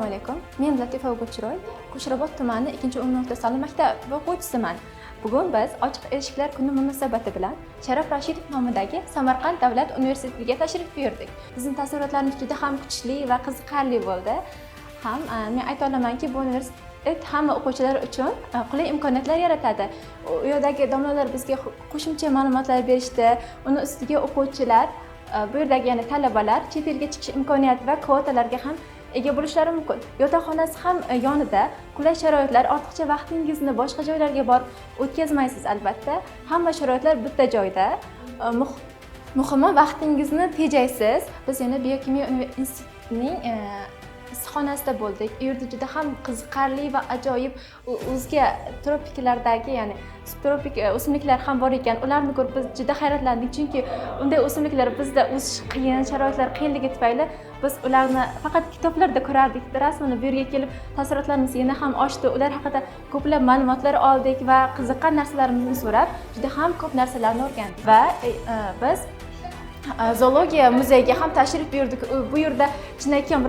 alaykum. Men Latifa O'g'uchiroy, Qo'shrabot tumani 2-o'rta ta'lim maktabi o'quvchisiman. Bugun biz ochiq eshiklar kuni munosabati bilan Sharof Rashidov nomidagi Samarqand davlat universitetiga tashrif buyurdik. Bizning taassurotlarimiz juda ham kuchli va qiziqarli bo'ldi. Men ayta olamanki, bu universitet hamma o'quvchilar uchun qulay imkoniyatlar yaratadi. U yerdagi domlalar bizga qo'shimcha ma'lumotlar berishdi. Uni ustiga o'quvchilar, bu yerdagi yana talabalar chet elga chiqish imkoniyati va kvotalarga ham ega bo'lishlari mumkin. Yotoqxonasi ham yonida, qulay sharoitlar, ortiqcha vaqtingizni boshqa joylarga borib o'tkazmaysiz albatta. Hamma sharoitlar bitta joyda. Muhimi vaqtingizni tejaysiz. Biz yana Biokimyo institutining issiqxonasida bo'ldik. U yerda juda ham qiziqarli va ajoyib o'zga tropiklardagi, ya'ni subtropik o'simliklar ham bor ekan. Ularni ko'rib biz juda hayratlandik, chunki unday o'simliklar bizda o'sish qiyin, sharoitlar qiyinligi tufayli biz ularni faqat kitoblarda ko'rardik. Rasman bu yerga kelib taassurotlarimiz yana ham oshdi. Ular haqida ko'plab ma'lumotlar oldik va qiziqqan narsalarimizni so'rab juda ham ko'p narsalarni o'rgandik. Va biz zoologiya muzeyiga ham tashrif buyurdik. Bu yerda chinakam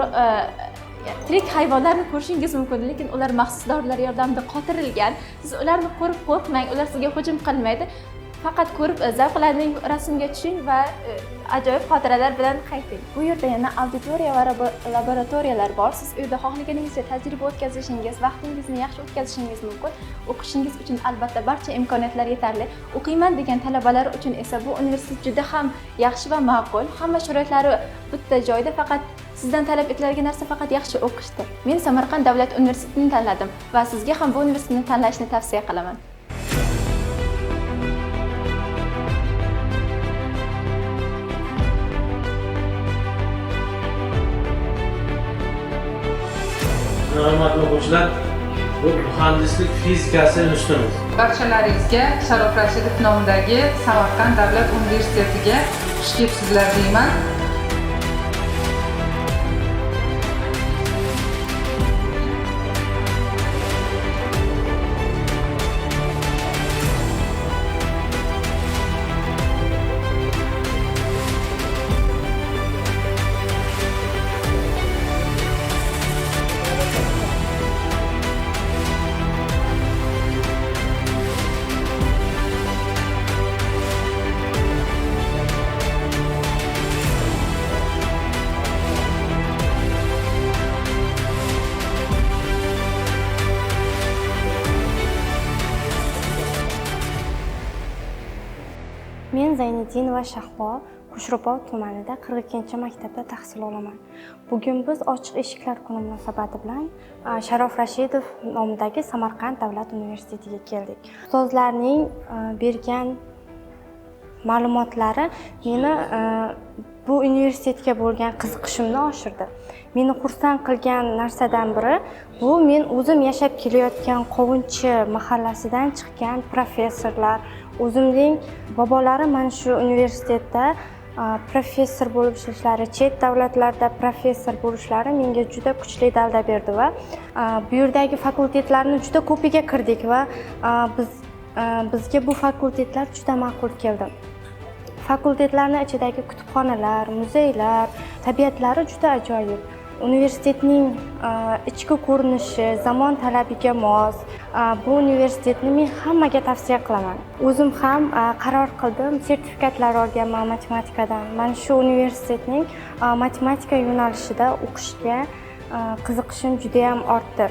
tirik hayvonlarni ko'rishingiz mumkin, lekin ular maxsus dorilar yordamida qotirilgan. Siz ularni ko'rib qo'rqmang, ular sizga hujum qilmaydi. Faqat ko'rib zavqlaning, rasmga tushing va ajoyib xotiralar bilan qayting. Bu yerda yana auditoriya va laboratoriyalar bor. Siz uyda xohlaganingizcha tajriba o'tkazishingiz, vaqtingizni yaxshi o'tkazishingiz mumkin. O'qishingiz uchun albatta barcha imkoniyatlar yetarli. O'qiyman degan talabalar uchun esa bu universitet juda ham yaxshi va ma'qul. Hamma sharoitlari bitta joyda, faqat sizdan talab etiladigan narsa faqat yaxshi o'qishdir. Men Samarqand davlat universitetini tanladim va sizga ham bu universitetni tanlashni tavsiya qilaman. Hurmatli o'quvchilar, bu muhandislik fizikasi institutimiz. Barchalaringizga Sharof Rashidov nomidagi Samarqand davlat universitetiga xush kelibsizlar deyman. Men Zayniddinova Shahlo Qo'shrabot tumanida 42-maktabda tahsil olaman. Bugun biz ochiq eshiklar kuni munosabati bilan Sharof Rashidov nomidagi Samarqand davlat universitetiga keldik. Ustozlarning bergan ma'lumotlari meni bu universitetga bo'lgan qiziqishimni oshirdi. Meni xursand qilgan narsadan biri bu men o'zim yashab kelayotgan Qovunchi mahallasidan chiqqan professorlar, o'zimning bobolarim mana shu universitetda professor bo'lib ishlashlari, chet davlatlarda professor bo'lishlari menga juda kuchli dalda berdi va bu yerdagi fakultetlarni juda ko'piga kirdik va bizga bu fakultetlar juda ma'qul keldi. Fakultetlarning ichidagi kutubxonalar, muzeylar, tabiatlari juda ajoyib. Universitetning ichki ko'rinishi zamon talabiga mos. Bu universitetni men hammaga tavsiya qilaman. O'zim ham qaror qildim, sertifikatlar olganman matematikadan. Mana shu universitetning matematika yo'nalishida o'qishga qiziqishim juda ham ortdi.